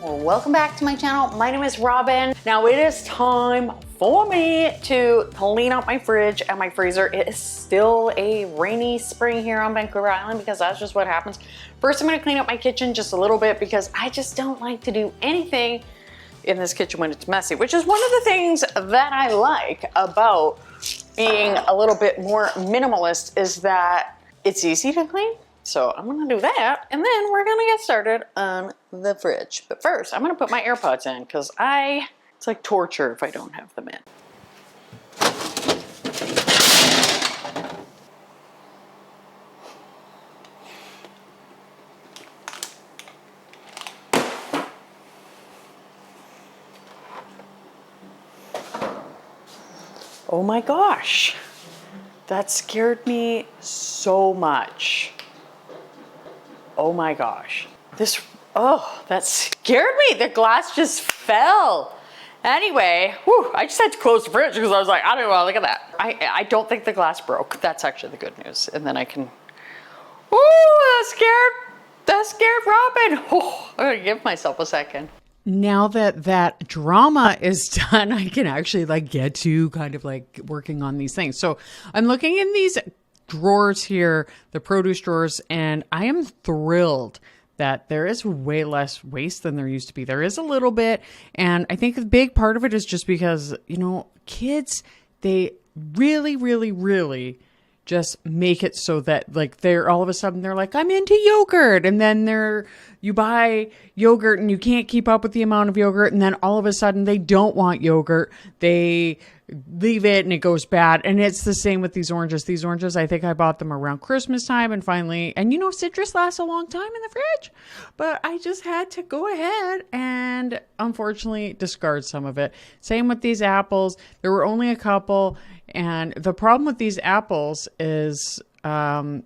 Well, welcome back to my channel. My name is Robin. Now it is time for me to clean out my fridge and my freezer. It is still a rainy spring here on Vancouver Island because that's just what happens. First, I'm gonna clean up my kitchen just a little bit because I just don't like to do anything in this kitchen when it's messy, which is one of the things that I like about being a little bit more minimalist is that it's easy to clean. So I'm gonna do that and then we're gonna get started on the fridge. But first, I'm gonna put my AirPods in because it's like torture if I don't have them in. Oh my gosh, that scared me so much. Oh my gosh. That scared me. The glass just fell. Anyway, I just had to close the fridge because I was like, I don't want to look at that. I don't think the glass broke. That's actually the good news. And then I can, that scared Robyn. I'm gonna give myself a second. Now that drama is done, I can actually get to kind of working on these things. So I'm looking in these drawers here, the produce drawers, and I am thrilled that there is way less waste than there used to be. There is a little bit, and I think a big part of it is just because, kids, they really, really, really just make it so that they're all of a sudden they're like, I'm into yogurt. And then you buy yogurt and you can't keep up with the amount of yogurt. And then all of a sudden they don't want yogurt. They leave it and it goes bad. And it's the same with these oranges. These oranges, I think I bought them around Christmas time and finally, and citrus lasts a long time in the fridge, but I just had to go ahead and unfortunately discard some of it. Same with these apples. There were only a couple. And the problem with these apples is they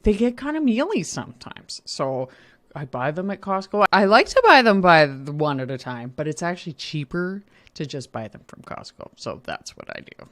get kind of mealy sometimes. So I buy them at Costco. I like to buy them by the one at a time, but it's actually cheaper to just buy them from Costco. So that's what I do.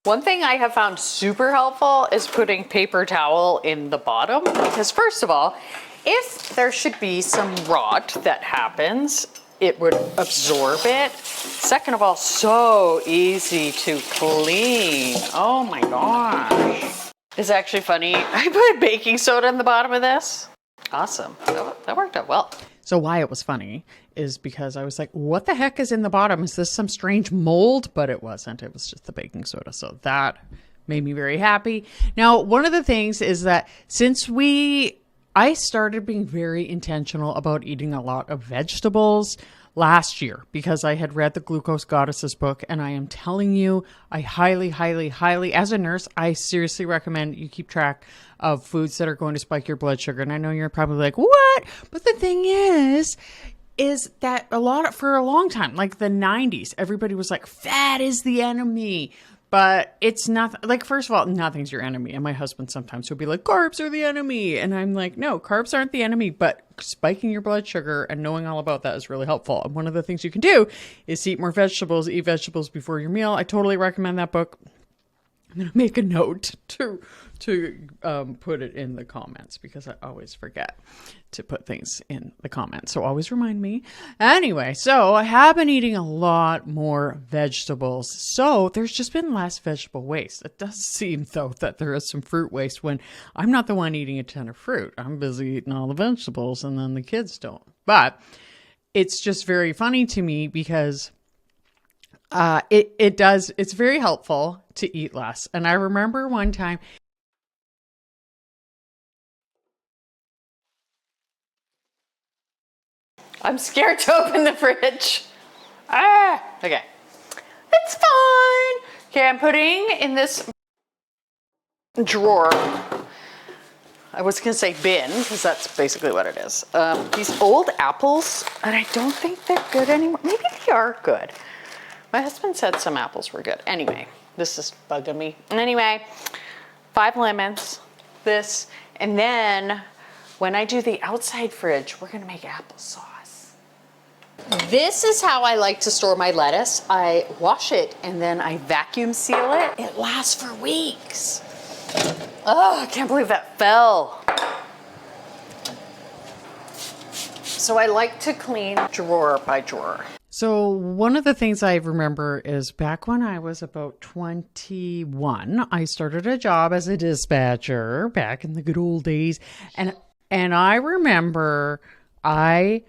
One thing I have found super helpful is putting paper towel in the bottom because first of all, if there should be some rot that happens, it would absorb it. Second of all, so easy to clean. Oh my gosh. It's actually funny. I put baking soda in the bottom of this. Awesome. That worked out well. So why it was funny is because I was like, what the heck is in the bottom? Is this some strange mold? But it wasn't. It was just the baking soda. So that made me very happy. Now, one of the things is that since I started being very intentional about eating a lot of vegetables last year because I had read the Glucose Goddesses book. And I am telling you, I highly, highly, highly, as a nurse, I seriously recommend you keep track of foods that are going to spike your blood sugar. And I know you're probably like, what? But the thing is that for a long time, like the 90s, everybody was like, fat is the enemy. But it's not first of all, nothing's your enemy. And my husband sometimes will be like, carbs are the enemy. And I'm like, no, carbs aren't the enemy, but spiking your blood sugar and knowing all about that is really helpful. And one of the things you can do is eat more vegetables, eat vegetables before your meal. I totally recommend that book. I'm going to make a note to put it in the comments because I always forget to put things in the comments. So always remind me. Anyway, so I have been eating a lot more vegetables. So there's just been less vegetable waste. It does seem though that there is some fruit waste when I'm not the one eating a ton of fruit. I'm busy eating all the vegetables and then the kids don't. But it's just very funny to me because it's very helpful to eat less. And I remember one time, I'm scared to open the fridge. Okay. It's fine. Okay, I'm putting in this drawer. I was gonna say bin, because that's basically what it is. These old apples, and I don't think they're good anymore. Maybe they are good. My husband said some apples were good. Anyway, this is bugging me. Anyway, 5 lemons, this, and then when I do the outside fridge, we're gonna make applesauce. This is how I like to store my lettuce. I wash it and then I vacuum seal it. It lasts for weeks. Oh, I can't believe that fell. So I like to clean drawer by drawer. So one of the things I remember is back when I was about 21, I started a job as a dispatcher back in the good old days. And I remember I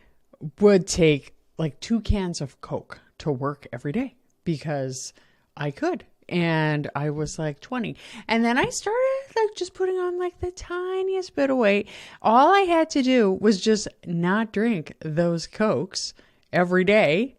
would take like 2 cans of Coke to work every day because I could. And I was like 20. And then I started like just putting on like the tiniest bit of weight. All I had to do was just not drink those Cokes every day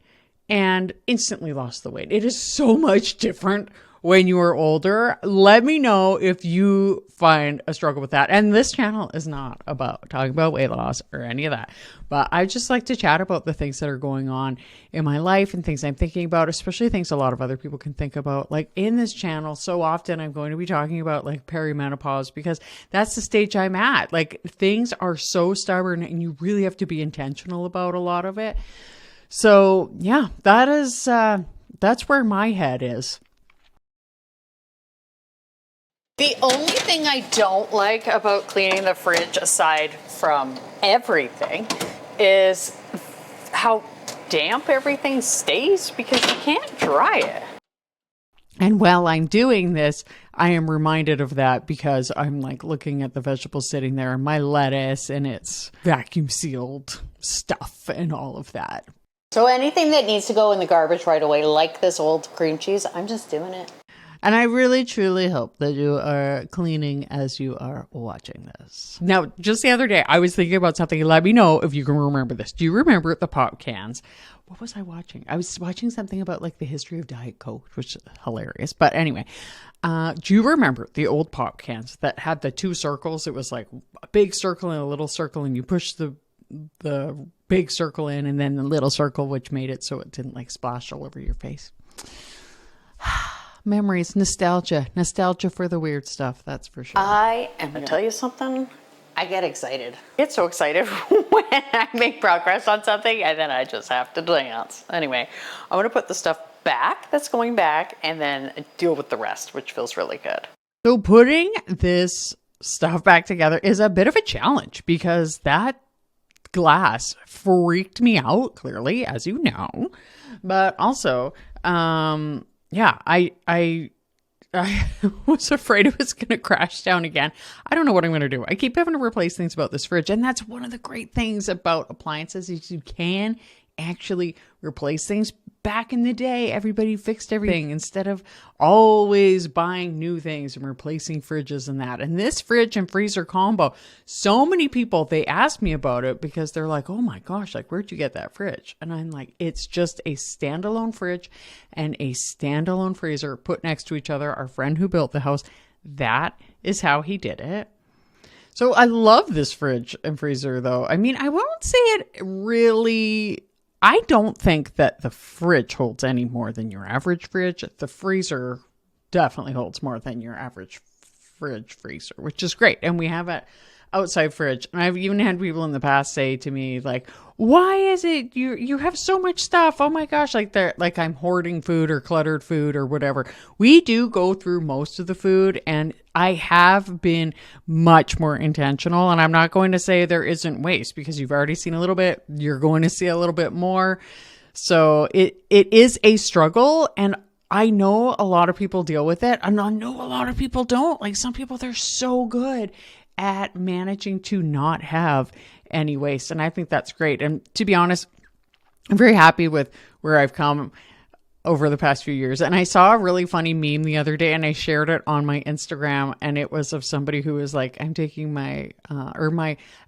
and instantly lost the weight. It is so much different when you are older. Let me know if you find a struggle with that. And this channel is not about talking about weight loss or any of that, but I just like to chat about the things that are going on in my life and things I'm thinking about, especially things a lot of other people can think about. Like in this channel, so often I'm going to be talking about like perimenopause because that's the stage I'm at. Like things are so stubborn and you really have to be intentional about a lot of it. So yeah, that's where my head is. The only thing I don't like about cleaning the fridge, aside from everything, is how damp everything stays because you can't dry it. And while I'm doing this, I am reminded of that because I'm like looking at the vegetables sitting there and my lettuce and its vacuum sealed stuff and all of that. So anything that needs to go in the garbage right away, like this old cream cheese, I'm just doing it. And I really, truly hope that you are cleaning as you are watching this. Now, just the other day, I was thinking about something. Let me know if you can remember this. Do you remember the pop cans? What was I watching? I was watching something about like the history of Diet Coke, which is hilarious. But anyway, do you remember the old pop cans that had the 2 circles? It was like a big circle and a little circle, and you push the big circle in and then the little circle, which made it so it didn't like splash all over your face. Memories, nostalgia for the weird stuff. That's for sure. I am going to tell you something. I get excited. I get so excited when I make progress on something and then I just have to dance. Anyway, I'm going to put the stuff back that's going back and then deal with the rest, which feels really good. So putting this stuff back together is a bit of a challenge because that glass freaked me out, clearly, as you know. But also, yeah, I was afraid it was going to crash down again. I don't know what I'm going to do. I keep having to replace things about this fridge. And that's one of the great things about appliances is you can actually replace things. Back in the day, everybody fixed everything instead of always buying new things and replacing fridges and that. And this fridge and freezer combo, so many people, they ask me about it because they're like, oh my gosh, like where'd you get that fridge? And I'm like, it's just a standalone fridge and a standalone freezer put next to each other. Our friend who built the house, that is how he did it. So I love this fridge and freezer though. I mean, I won't say it really... I don't think that the fridge holds any more than your average fridge. The freezer definitely holds more than your average fridge freezer, which is great. And we have an outside fridge. And I've even had people in the past say to me, like, why is it you have so much stuff? Oh my gosh, like they're like I'm hoarding food or cluttered food or whatever. We do go through most of the food, and I have been much more intentional. And I'm not going to say there isn't waste because you've already seen a little bit. You're going to see a little bit more. So it is a struggle, and I know a lot of people deal with it, and I know a lot of people don't. Like some people, they're so good at managing to not have any waste. And I think that's great. And to be honest, I'm very happy with where I've come over the past few years. And I saw a really funny meme the other day and I shared it on my Instagram, and it was of somebody who was like, I'm taking my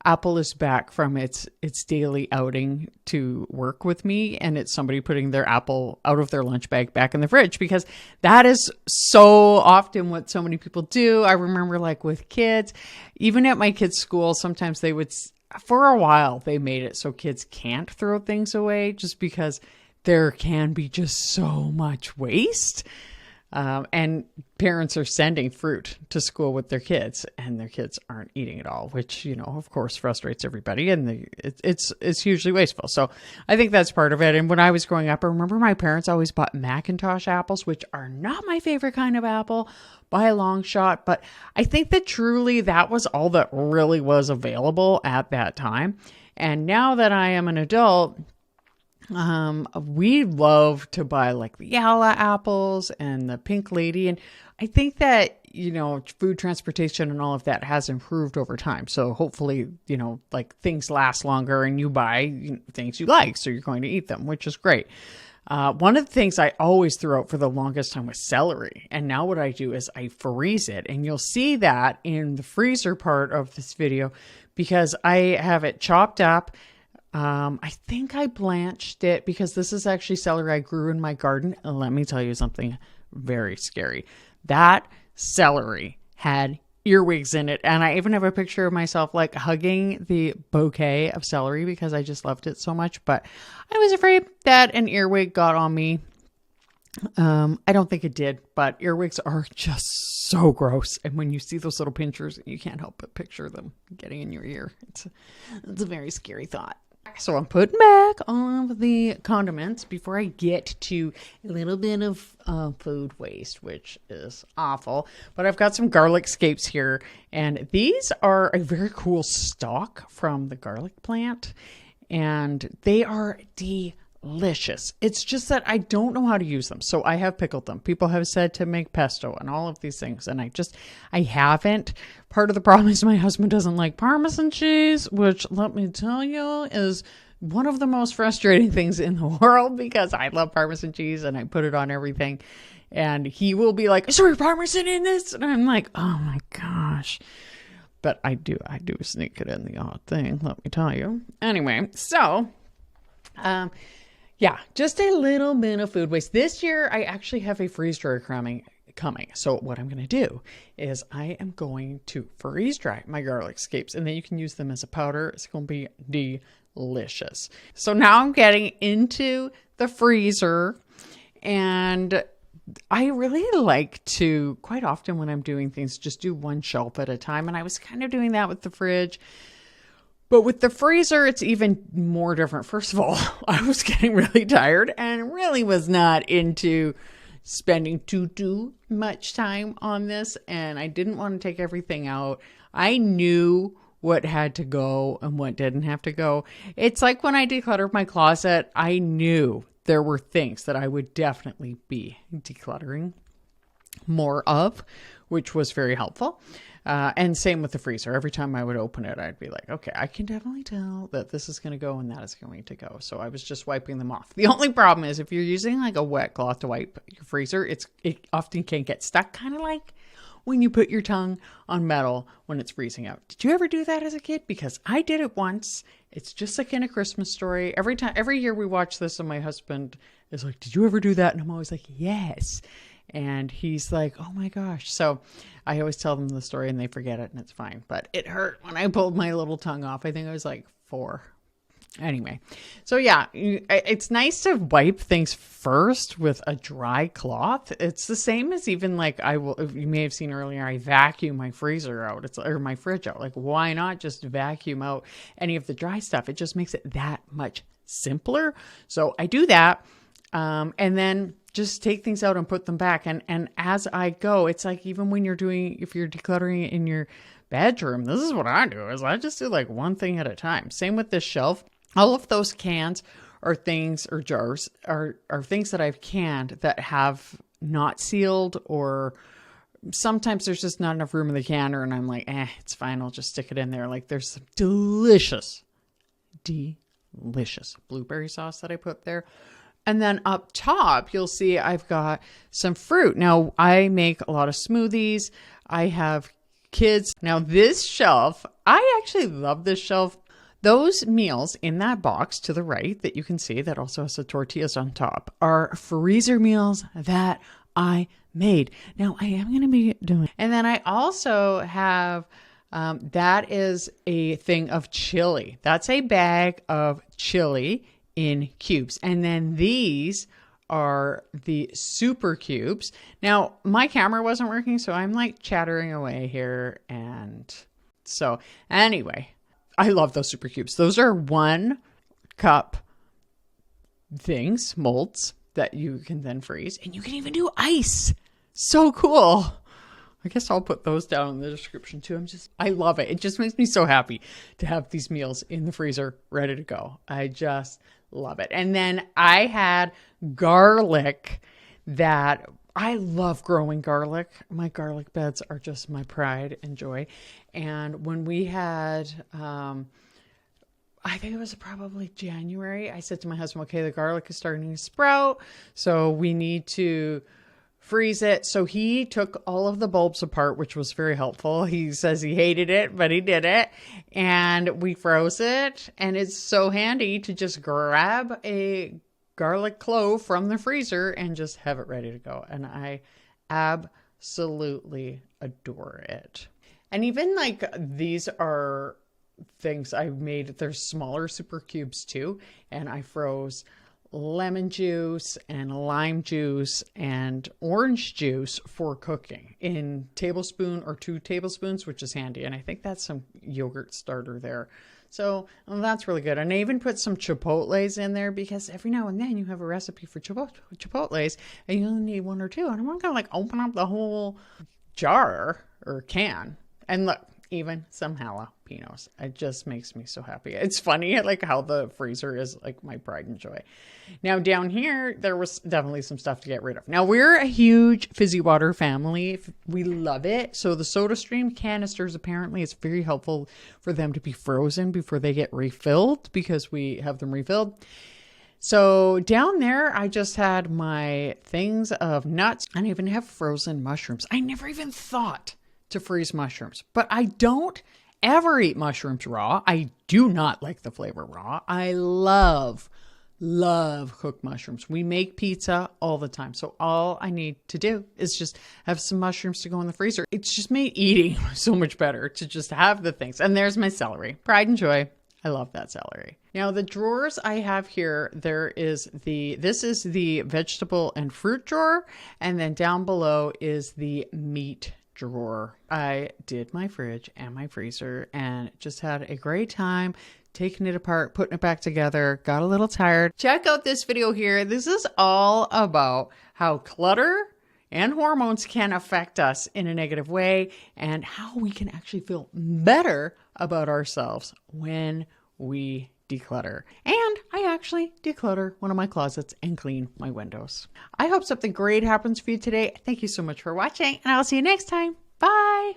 Apple is back from its daily outing to work with me. And it's somebody putting their Apple out of their lunch bag back in the fridge, because that is so often what so many people do. I remember like with kids, even at my kids' school, sometimes they would, for a while, they made it so kids can't throw things away just because there can be just so much waste. And parents are sending fruit to school with their kids, and their kids aren't eating it all, which, you know, of course, frustrates everybody. And it's hugely wasteful. So I think that's part of it. And when I was growing up, I remember my parents always bought Macintosh apples, which are not my favorite kind of apple by a long shot. But I think that truly that was all that really was available at that time. And now that I am an adult, we love to buy like the Yala apples and the Pink Lady. And I think that, food transportation and all of that has improved over time. So hopefully, like things last longer and you buy things you like. So you're going to eat them, which is great. One of the things I always threw out for the longest time was celery. And now what I do is I freeze it. And you'll see that in the freezer part of this video because I have it chopped up. I think I blanched it because this is actually celery I grew in my garden. And let me tell you something very scary. That celery had earwigs in it. And I even have a picture of myself like hugging the bouquet of celery because I just loved it so much. But I was afraid that an earwig got on me. I don't think it did, but earwigs are just so gross. And when you see those little pinchers, you can't help but picture them getting in your ear. It's a very scary thought. So I'm putting back all of the condiments before I get to a little bit of food waste, which is awful. But I've got some garlic scapes here, and these are a very cool stalk from the garlic plant, and they are delicious. It's just that I don't know how to use them, so I have pickled them. People have said to make pesto and all of these things, and I haven't. Part of the problem is my husband doesn't like Parmesan cheese, which let me tell you is one of the most frustrating things in the world because I love Parmesan cheese and I put it on everything. And he will be like, "Is there Parmesan in this?" And I'm like, "Oh my gosh." But I do sneak it in the odd thing, let me tell you. Anyway, so yeah, just a little bit of food waste. This year, I actually have a freeze dryer coming. So what I'm going to do is I am going to freeze dry my garlic scapes and then you can use them as a powder. It's going to be delicious. So now I'm getting into the freezer and I really like to quite often when I'm doing things, just do one shelf at a time. And I was kind of doing that with the fridge. But with the freezer, it's even more different. First of all, I was getting really tired and really was not into spending too much time on this. And I didn't want to take everything out. I knew what had to go and what didn't have to go. It's like when I decluttered my closet, I knew there were things that I would definitely be decluttering more of, which was very helpful. And same with the freezer. Every time I would open it, I'd be like, okay, I can definitely tell that this is going to go and that is going to go. So I was just wiping them off. The only problem is if you're using like a wet cloth to wipe your freezer, it often can get stuck, kind of like when you put your tongue on metal when it's freezing out. Did you ever do that as a kid? Because I did it once. It's just like in A Christmas Story. Every year we watch this and my husband is like, did you ever do that? And I'm always like, yes. And he's like, oh my gosh. So I always tell them the story and they forget it and it's fine. But it hurt when I pulled my little tongue off. I think I was like 4. Anyway, so yeah, it's nice to wipe things first with a dry cloth. It's the same as even like you may have seen earlier, I vacuum my freezer out. Or my fridge out. Like, why not just vacuum out any of the dry stuff? It just makes it that much simpler. So I do that. And then just take things out and put them back. And as I go, it's like, even when if you're decluttering in your bedroom, this is what I do, is I just do like one thing at a time. Same with this shelf. All of those cans or things or jars are things that I've canned that have not sealed, or sometimes there's just not enough room in the canner and I'm like, it's fine. I'll just stick it in there. Like there's some delicious blueberry sauce that I put there. And then up top, you'll see I've got some fruit. Now, I make a lot of smoothies. I have kids. Now, this shelf, I actually love this shelf. Those meals in that box to the right that you can see that also has the tortillas on top are freezer meals that I made. Now, I am going to be doing. And then I also have, that is a thing of chili. That's a bag of chili in cubes. And then these are the super cubes. Now, my camera wasn't working, so I'm like chattering away here. And so anyway, I love those super cubes. Those are 1 cup things, molds that you can then freeze. And you can even do ice. So cool. I guess I'll put those down in the description too. I love it. It just makes me so happy to have these meals in the freezer ready to go. I just love it. And then I had garlic that I love growing garlic. My garlic beds are just my pride and joy. And when we had, I think it was probably January, I said to my husband, okay, the garlic is starting to sprout, so we need to freeze it. So he took all of the bulbs apart, which was very helpful. He says he hated it, but he did it. And we froze it. And it's so handy to just grab a garlic clove from the freezer and just have it ready to go. And I absolutely adore it. And even like these are things I made. There's smaller super cubes too. And I froze lemon juice and lime juice and orange juice for cooking in tablespoon or 2 tablespoons, which is handy. And I think that's some yogurt starter there. So that's really good. And I even put some chipotles in there because every now and then you have a recipe for chipotles and you only need 1 or 2. And I'm not going to like open up the whole jar or can. And look, even some jalapenos. It just makes me so happy. It's funny like how the freezer is like my pride and joy. Now down here, there was definitely some stuff to get rid of. Now we're a huge fizzy water family. We love it. So the SodaStream canisters, apparently it's very helpful for them to be frozen before they get refilled because we have them refilled. So down there, I just had my things of nuts and I even have frozen mushrooms. I never even thought to freeze mushrooms, but I don't ever eat mushrooms raw. I do not like the flavor raw. I love cooked mushrooms. We make pizza all the time. So all I need to do is just have some mushrooms to go in the freezer. It's just made eating so much better to just have the things. And there's my celery. Pride and joy. I love that celery. Now the drawers I have here, this is the vegetable and fruit drawer. And then down below is the meat drawer. I did my fridge and my freezer and just had a great time taking it apart, putting it back together, got a little tired. Check out this video here. This is all about how clutter and hormones can affect us in a negative way and how we can actually feel better about ourselves when we declutter. And I actually declutter one of my closets and clean my windows. I hope something great happens for you today. Thank you so much for watching, and I'll see you next time. Bye.